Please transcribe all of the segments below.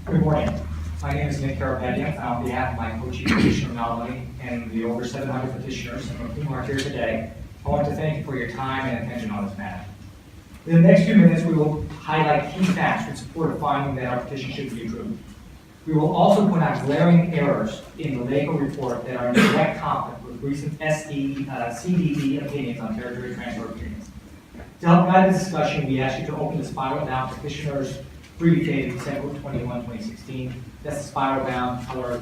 Good morning. My name is Nick Carapetian. On behalf of my co-chief petitioner nominee and the over 700 petitioners, some of whom are here today, I want to thank you for your time and attention on this matter. In the next few minutes, we will highlight key facts in support of finding that our petition should be approved. We will also point out glaring errors in the LACOE report that are in direct conflict with recent CDE opinions on territory transfer agreements. To help guide the discussion, we ask you to open the spiral bound petitioners brief dated December 21, 2016. That's the spiral bound color.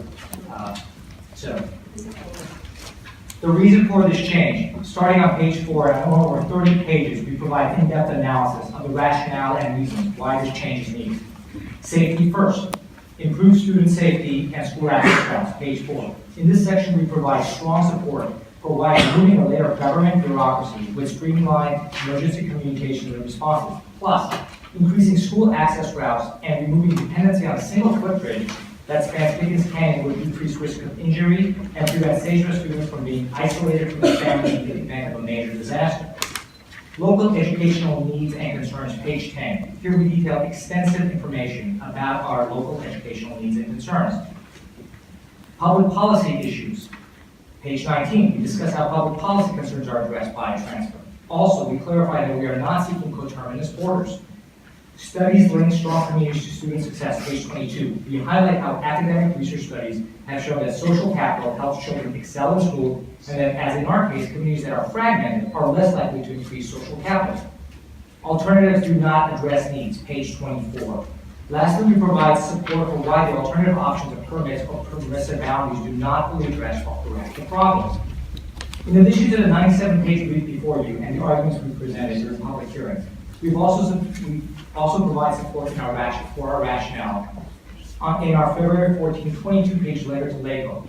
The reason for this change, starting on page 4 and on over 30 pages, we provide in-depth analysis of the rationale and reasons why this change is needed. Safety first. Improve student safety and school access routes, page 4. In this section, we provide strong support for why removing a layer of government bureaucracy with streamlined emergency communications and responses, plus increasing school access routes and removing dependency on a single footbridge that spans Pickens Canyon would decrease risk of injury and prevent Sage students from being isolated from their family in the event of a major disaster. Local educational needs and concerns, page 10. Here we detail extensive information about our local educational needs and concerns. Public policy issues, page 19. We discuss how public policy concerns are addressed by a transfer. Also, we clarify that we are not seeking coterminous borders. Studies link strong communities to student success, page 22. We highlight how academic research studies have shown that social capital helps children excel in school, and that, as in our case, communities that are fragmented are less likely to increase social capital. Alternatives do not address needs, page 24. Lastly, we provide support for why the alternative options of permits or permissive boundaries do not fully address or correct the problems. In addition to the 97-page brief before you and the arguments we presented during public hearings, we also provide support for our rationale in our February 14, 22-page letter to LACOE.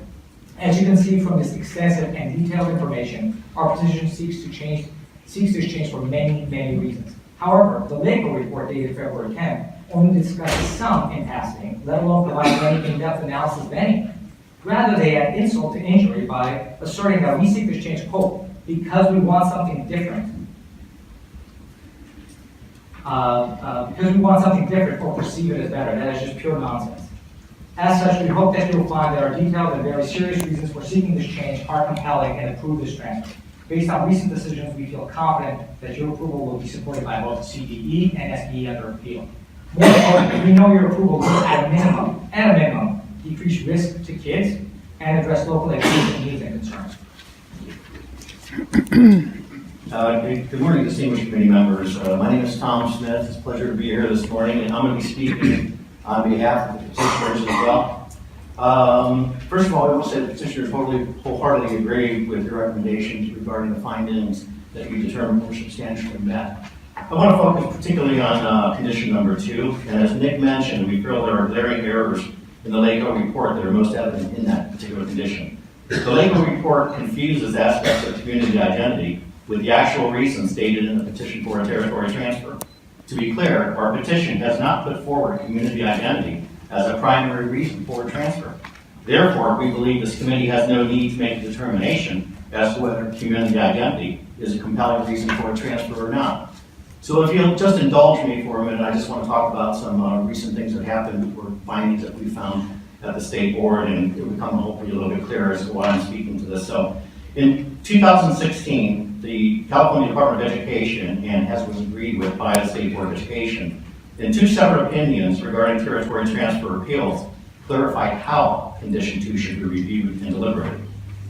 As you can see from this extensive and detailed information, our petition seeks this change for many, many reasons. However, the LACOE report dated February 10 only discusses some in passing, let alone provide any in-depth analysis of any. Rather, they add insult to injury by asserting that we seek this change, quote, because we want something different. Because we want something different or perceive it as better. That is just pure nonsense. As such, we hope that you'll find that our detailed and very serious reasons for seeking this change are compelling and approve this transfer. Based on recent decisions, we feel confident that your approval will be supported by both CDE and SDE under appeal. More importantly, we know your approval will, at a minimum, decrease risk to kids and address local education needs and concerns. Good morning, distinguished committee members. My name is Tom Smith. It's a pleasure to be here this morning, and I'm going to be speaking on behalf of the petitioners as well. First of all, I will say the petitioners wholeheartedly agree with your recommendations regarding the findings that you determined were substantially met. I want to focus particularly on condition number 2, and as Nick mentioned, we feel there are glaring errors in the LACOE report that are most evident in that particular condition. The LACOE report confuses aspects of community identity with the actual reasons stated in the petition for a territory transfer. To be clear, our petition has not put forward community identity as a primary reason for a transfer. Therefore, we believe this committee has no need to make a determination as to whether community identity is a compelling reason for a transfer or not. So if you'll just indulge me for a minute, I just want to talk about some recent things that happened or findings that we found at the state board, and it will become hopefully a little bit clearer as to why I'm speaking to this. So in 2016, the California Department of Education, and as was agreed with by the State Board of Education, in 2 separate opinions regarding territory transfer appeals, clarified how Condition 2 should be reviewed and deliberated.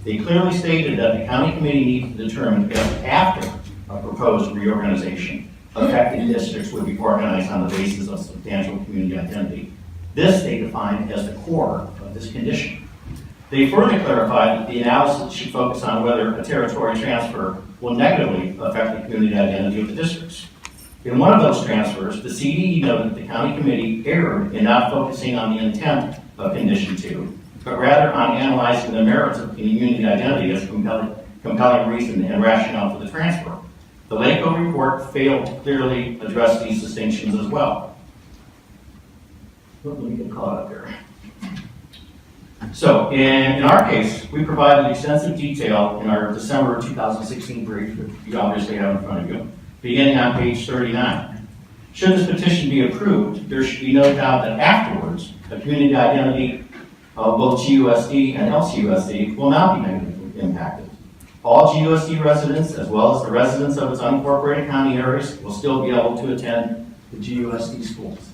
They clearly stated that the county committee needs to determine if after a proposed reorganization, affected districts would be organized on the basis of substantial community identity. This they defined as the core of this condition. They further clarified that the analysis should focus on whether a territory transfer will negatively affect the community identity of the districts. In one of those transfers, the CDE noted that the county committee erred in not focusing on the intent of Condition 2, but rather on analyzing the merits of community identity as a compelling reason and rationale for the transfer. The LACOE report failed to clearly address these distinctions as well. Let me get caught up here. So, in our case, we provided extensive detail in our December 2016 brief, that you obviously have in front of you, beginning on page 39. Should this petition be approved, there should be no doubt that afterwards, the community identity of both GUSD and LCUSD will not be negatively impacted. All GUSD residents, as well as the residents of its unincorporated county areas, will still be able to attend the GUSD schools.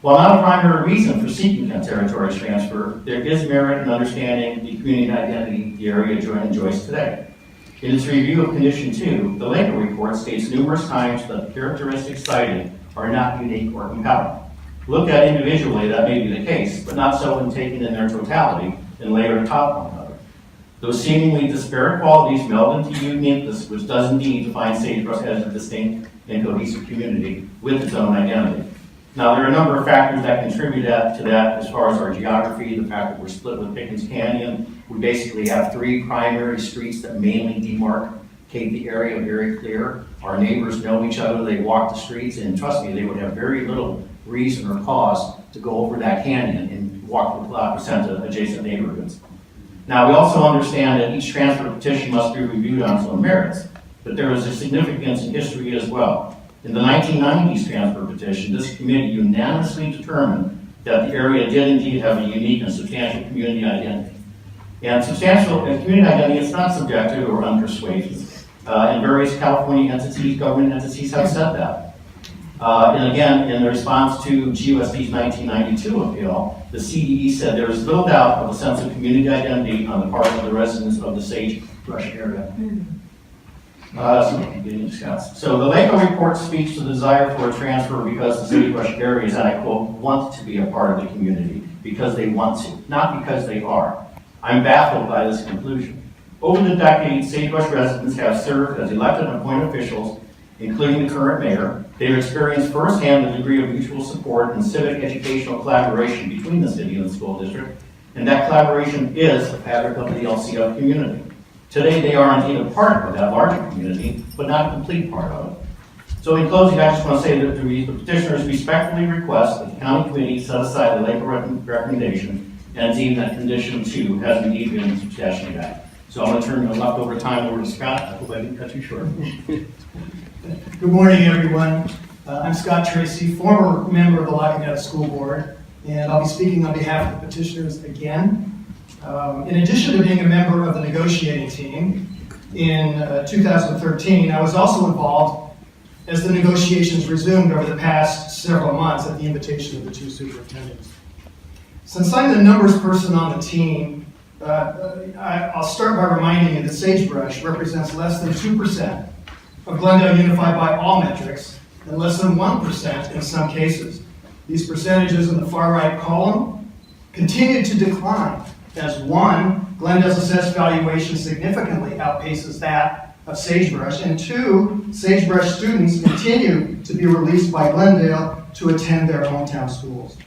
While not a primary reason for seeking a territory transfer, there is merit in understanding the community identity the area enjoys today. In its review of Condition 2, the LACOE report states numerous times that the characteristics cited are not unique or compelling. Looked at individually, that may be the case, but not so when taken in their totality and layered atop one another. Those seemingly disparate qualities meld into uniqueness, which does indeed define Sagebrush as a distinct and cohesive community with its own identity. Now, there are a number of factors that contribute to that as far as our geography, the fact that we're split with Pickens Canyon. We basically have 3 primary streets that mainly demarcate the area very clear. Our neighbors know each other, they walk the streets, and trust me, they would have very little reason or cause to go over that canyon and walk the percent of adjacent neighborhoods. Now, we also understand that each transfer petition must be reviewed on its own merits, but there is a significance in history as well. In the 1990s transfer petition, this committee unanimously determined that the area did indeed have a unique and substantial community identity. And substantial community identity is not subjective or unpersuasive. And various California entities, government entities have said that. And again, in response to GUSD's 1992 appeal, the CDE said there is little doubt of a sense of community identity on the part of the residents of the Sagebrush area. So the LACOE report speaks to the desire for a transfer because the Sagebrush areas, and I quote, want to be a part of the community because they want to, not because they are. I'm baffled by this conclusion. Over the decades, Sagebrush residents have served as elected and appointed officials, including the current mayor. They've experienced firsthand the degree of mutual support and civic educational collaboration between the city and the school district, and that collaboration is the fabric of the LCF community. Today, they are indeed a part of that larger community, but not a complete part of it. So in closing, I just want to say that the petitioners respectfully request that the county committee set aside the LACOE recommendation and deem that Condition 2 has indeed been substantially met. So I'm going to turn the leftover time over to Scott. I hope I didn't cut you short. Good morning, everyone. I'm Scott Tracy, former member of the LACOE School Board, and I'll be speaking on behalf of the petitioners again. In addition to being a member of the negotiating team, in 2013, I was also involved as the negotiations resumed over the past several months at the invitation of the 2 superintendents. Since I'm the numbers person on the team, I'll start by reminding you that Sagebrush represents less than 2% of Glendale Unified by all metrics, and less than 1% in some cases. These percentages in the far right column continue to decline as 1, Glendale's assessed valuation significantly outpaces that of Sagebrush, and 2, Sagebrush students continue to be released by Glendale to attend their hometown schools.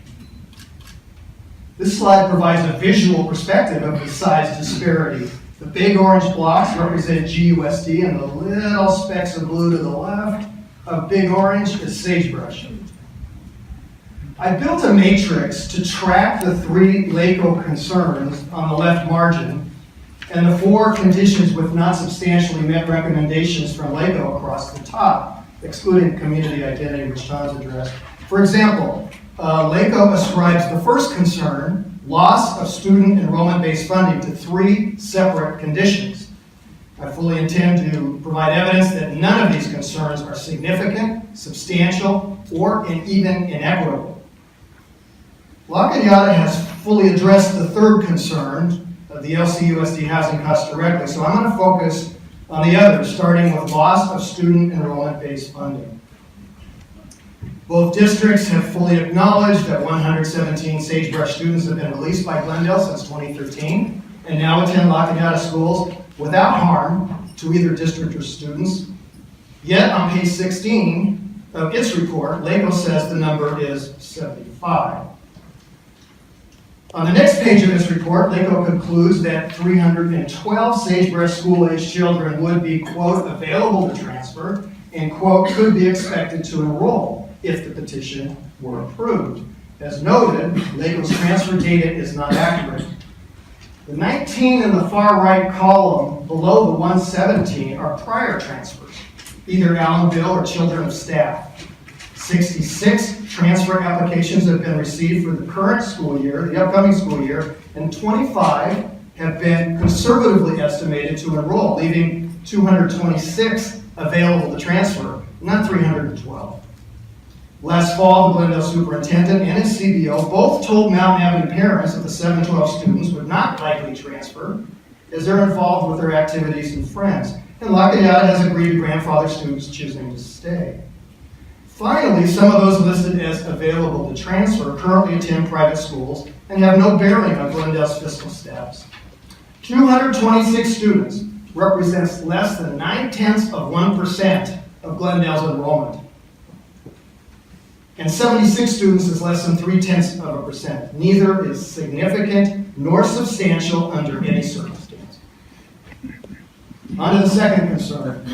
This slide provides a visual perspective of the size disparity. The big orange blocks represent GUSD, and the little specks of blue to the left of big orange is Sagebrush. I built a matrix to track the 3 LACOE concerns on the left margin and the 4 conditions with not substantially met recommendations from LACOE across the top, excluding community identity, which Tom's addressed. For example, LACOE ascribes the first concern, loss of student enrollment-based funding, to 3 separate conditions. I fully intend to provide evidence that none of these concerns are significant, substantial, or even inequitable. LACOE has fully addressed the third concern of the LCUSD housing costs directly, so I'm going to focus on the others, starting with loss of student enrollment-based funding. Both districts have fully acknowledged that 117 Sagebrush students have been released by Glendale since 2013 and now attend LACOE schools without harm to either district or students. Yet on page 16 of its report, LACOE says the number is 75. On the next page of its report, LACOE concludes that 312 Sagebrush school-age children would be, quote, available to transfer and, quote, could be expected to enroll if the petition were approved. As noted, LACOE's transfer data is not accurate. The 19 in the far right column below the 117 are prior transfers, either Allenville or children of staff. 66 transfer applications have been received for the current school year, the upcoming school year, and 25 have been conservatively estimated to enroll, leaving 226 available to transfer, not 312. Last fall, the Glendale superintendent and his CBO both told Mountain Avenue parents that the 712 students would not likely transfer as they're involved with their activities and friends. And LACOE has agreed to grandfather students choosing to stay. Finally, some of those listed as available to transfer currently attend private schools and have no bearing on Glendale's fiscal status. 226 students represents less than 0.9% of Glendale's enrollment. And 76 students is less than 0.3%. Neither is significant nor substantial under any circumstance. On to the second concern,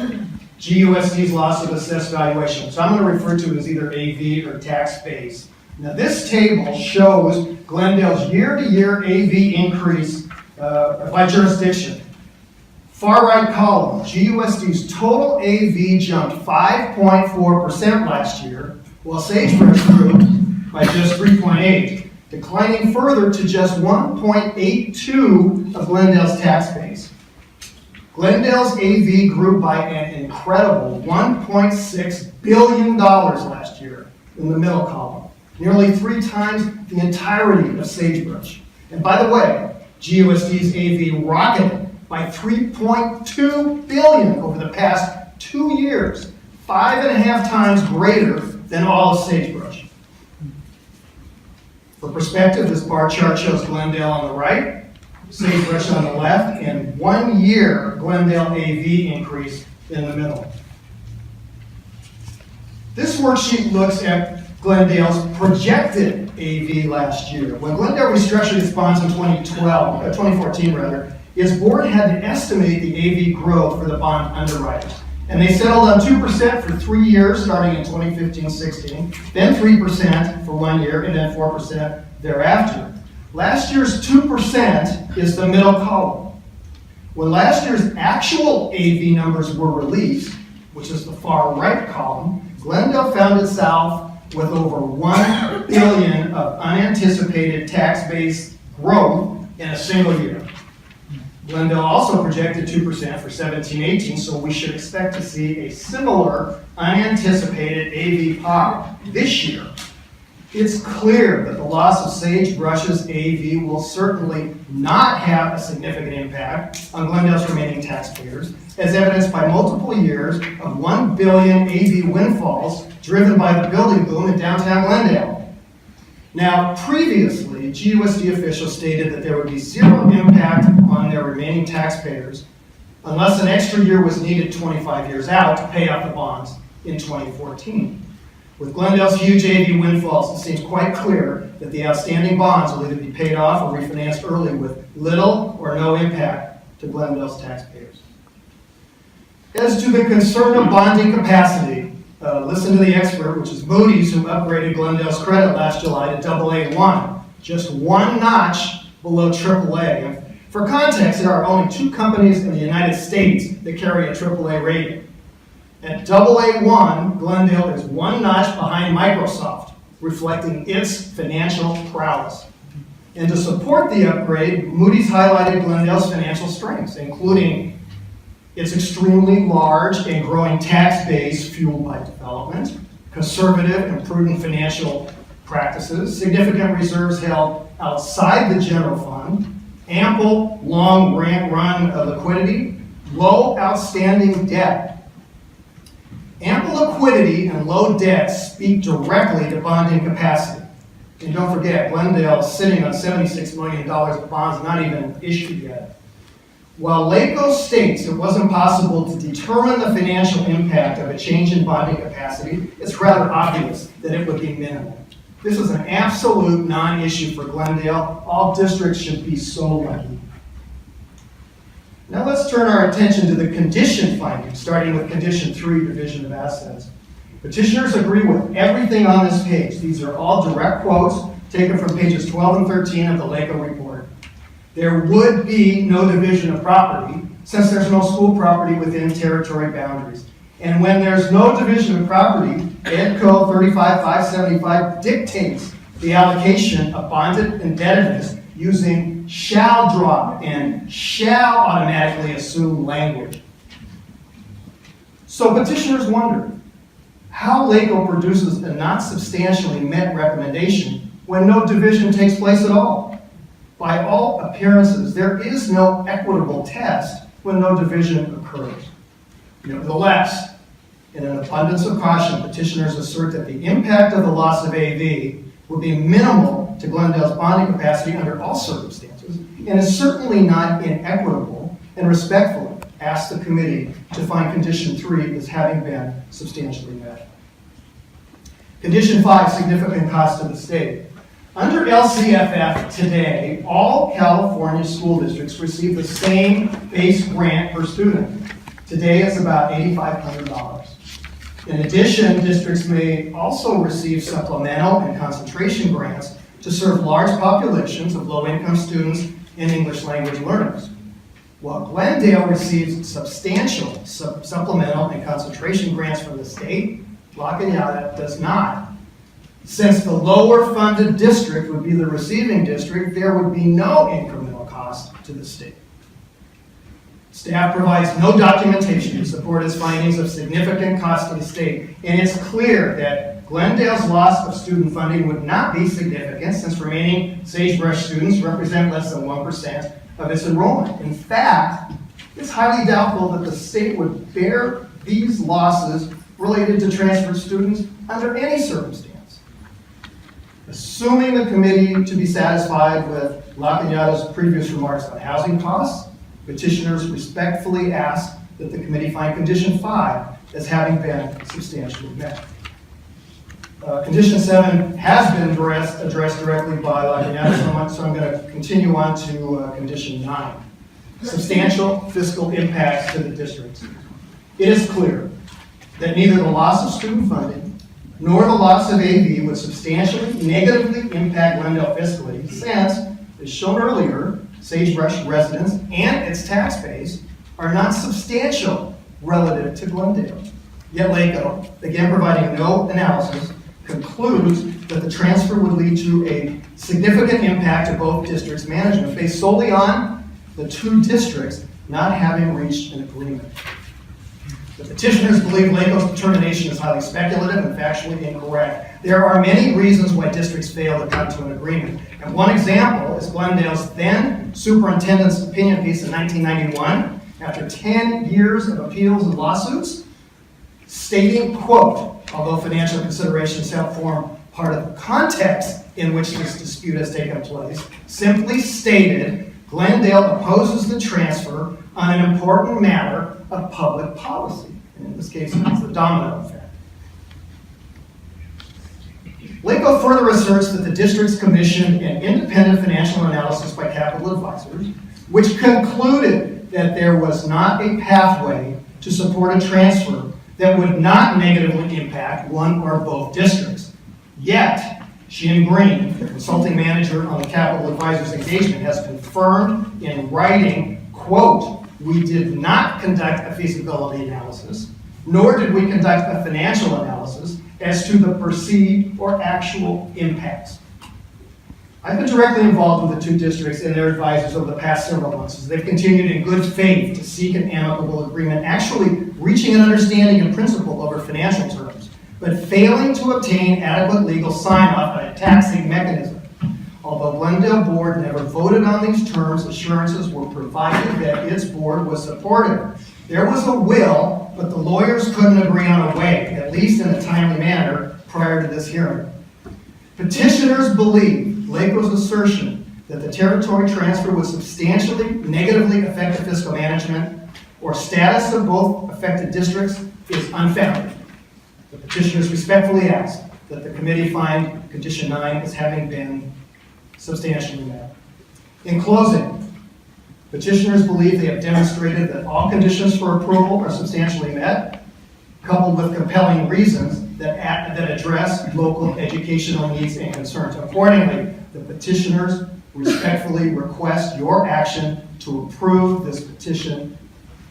GUSD's loss of assessed valuation. So I'm going to refer to it as either AV or tax base. Now this table shows Glendale's year-to-year AV increase by jurisdiction. Far right column, GUSD's total AV jumped 5.4% last year, while Sagebrush grew by just 3.8%, declining further to just 1.82% of Glendale's tax base. Glendale's AV grew by an incredible $1.6 billion last year in the middle column, nearly 3 times the entirety of Sagebrush. And by the way, GUSD's AV rocketed by $3.2 billion over the past 2 years, 5.5 times greater than all of Sagebrush. For perspective, this bar chart shows Glendale on the right, Sagebrush on the left, and 1 year Glendale AV increase in the middle. This worksheet looks at Glendale's projected AV last year. When Glendale restructured its bonds in 2014, its board had to estimate the AV growth for the bond underwriters. And they settled on 2% for 3 years, starting in 2015-16, then 3% for 1 year, and then 4% thereafter. Last year's 2% is the middle column. When last year's actual AV numbers were released, which is the far right column, Glendale found itself with over $1 billion of unanticipated tax-based growth in a single year. Glendale also projected 2% for 17-18, so we should expect to see a similar unanticipated AV pop this year. It's clear that the loss of Sagebrush's AV will certainly not have a significant impact on Glendale's remaining taxpayers, as evidenced by multiple years of $1 billion AV windfalls driven by the building boom in downtown Glendale. Now, previously, GUSD officials stated that there would be zero impact on their remaining taxpayers unless an extra year was needed 25 years out to pay off the bonds in 2014. With Glendale's huge AV windfalls, it seems quite clear that the outstanding bonds will either be paid off or refinanced early with little or no impact to Glendale's taxpayers. As to the concern of bonding capacity, listen to the expert, which is Moody's, who upgraded Glendale's credit last July to AA1, just 1 notch below AAA. And for context, there are only 2 companies in the United States that carry a AAA rating. At AA1, Glendale is 1 notch behind Microsoft, reflecting its financial prowess. And to support the upgrade, Moody's highlighted Glendale's financial strengths, including its extremely large and growing tax base fueled by development, conservative and prudent financial practices, significant reserves held outside the general fund, ample long run liquidity, low outstanding debt. Ample liquidity and low debt speak directly to bonding capacity. And don't forget, Glendale is sitting on $76 million of bonds not even issued yet. While LACOE states it wasn't possible to determine the financial impact of a change in bonding capacity, it's rather obvious that it would be minimal. This is an absolute non-issue for Glendale. All districts should be so lucky. Now let's turn our attention to the condition findings, starting with condition 3, division of assets. Petitioners agree with everything on this page. These are all direct quotes taken from pages 12 and 13 of the LACOE report. There would be no division of property since there's no school property within territory boundaries. And when there's no division of property, Ed Code 35575 dictates the allocation of bonded indebtedness using shall drop and shall automatically assume language. So petitioners wonder how LACOE produces a not substantially met recommendation when no division takes place at all. By all appearances, there is no equitable test when no division occurs. Nevertheless, in an abundance of caution, petitioners assert that the impact of the loss of AV would be minimal to Glendale's bonding capacity under all circumstances, and is certainly not inequitable, and respectfully ask the committee to find condition 3 as having been substantially met. Condition 5, significant cost to the state. Under LCFF today, all California school districts receive the same base grant per student. Today it's about $8,500. In addition, districts may also receive supplemental and concentration grants to serve large populations of low-income students and English language learners. While Glendale receives substantial supplemental and concentration grants from the state, LACOE does not. Since the lower funded district would be the receiving district, there would be no incremental cost to the state. Staff provides no documentation to support its findings of significant cost to the state, and it's clear that Glendale's loss of student funding would not be significant since remaining Sagebrush students represent less than 1% of its enrollment. In fact, it's highly doubtful that the state would bear these losses related to transferred students under any circumstance. Assuming the committee to be satisfied with LaCoe's previous remarks on housing costs, petitioners respectfully ask that the committee find condition 5 as having been substantially met. Condition 7 has been addressed directly by LaCoe, so I'm going to continue on to condition 9. Substantial fiscal impacts to the districts. It is clear that neither the loss of student funding nor the loss of AV would substantially negatively impact Glendale fiscally, since, as shown earlier, Sagebrush residents and its tax base are not substantial relative to Glendale. Yet LACOE, again providing no analysis, concludes that the transfer would lead to a significant impact to both districts' management based solely on the two districts not having reached an agreement. The petitioners believe LACOE's determination is highly speculative and factually incorrect. There are many reasons why districts fail to come to an agreement. And one example is Glendale's then superintendent's opinion piece in 1991, after 10 years of appeals and lawsuits, stating, quote, although financial considerations help form part of the context in which this dispute has taken place, simply stated, Glendale opposes the transfer on an important matter of public policy. And in this case, it's the domino effect. LACOE further asserts that the districts commissioned an independent financial analysis by capital advisors, which concluded that there was not a pathway to support a transfer that would not negatively impact one or both districts. Yet, Sheehan Green, the consulting manager on the capital advisors engagement, has confirmed in writing, quote, we did not conduct a feasibility analysis, nor did we conduct a financial analysis as to the perceived or actual impacts. I've been directly involved with the two districts and their advisors over the past several months as they've continued in good faith to seek an amicable agreement, actually reaching an understanding in principle over financial terms, but failing to obtain adequate legal sign-off on a taxing mechanism. Although Glendale Board never voted on these terms, assurances were provided that its board was supportive. There was a will, but the lawyers couldn't agree on a way, at least in a timely manner, prior to this hearing. Petitioners believe LACOE's assertion that the territory transfer would substantially negatively affect the fiscal management or status of both affected districts is unfounded. The petitioners respectfully ask that the committee find condition 9 as having been substantially met. In closing, petitioners believe they have demonstrated that all conditions for approval are substantially met, coupled with compelling reasons that address local educational needs and concerns. Accordingly, the petitioners respectfully request your action to approve this petition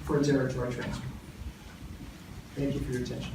for a territory transfer. Thank you for your attention.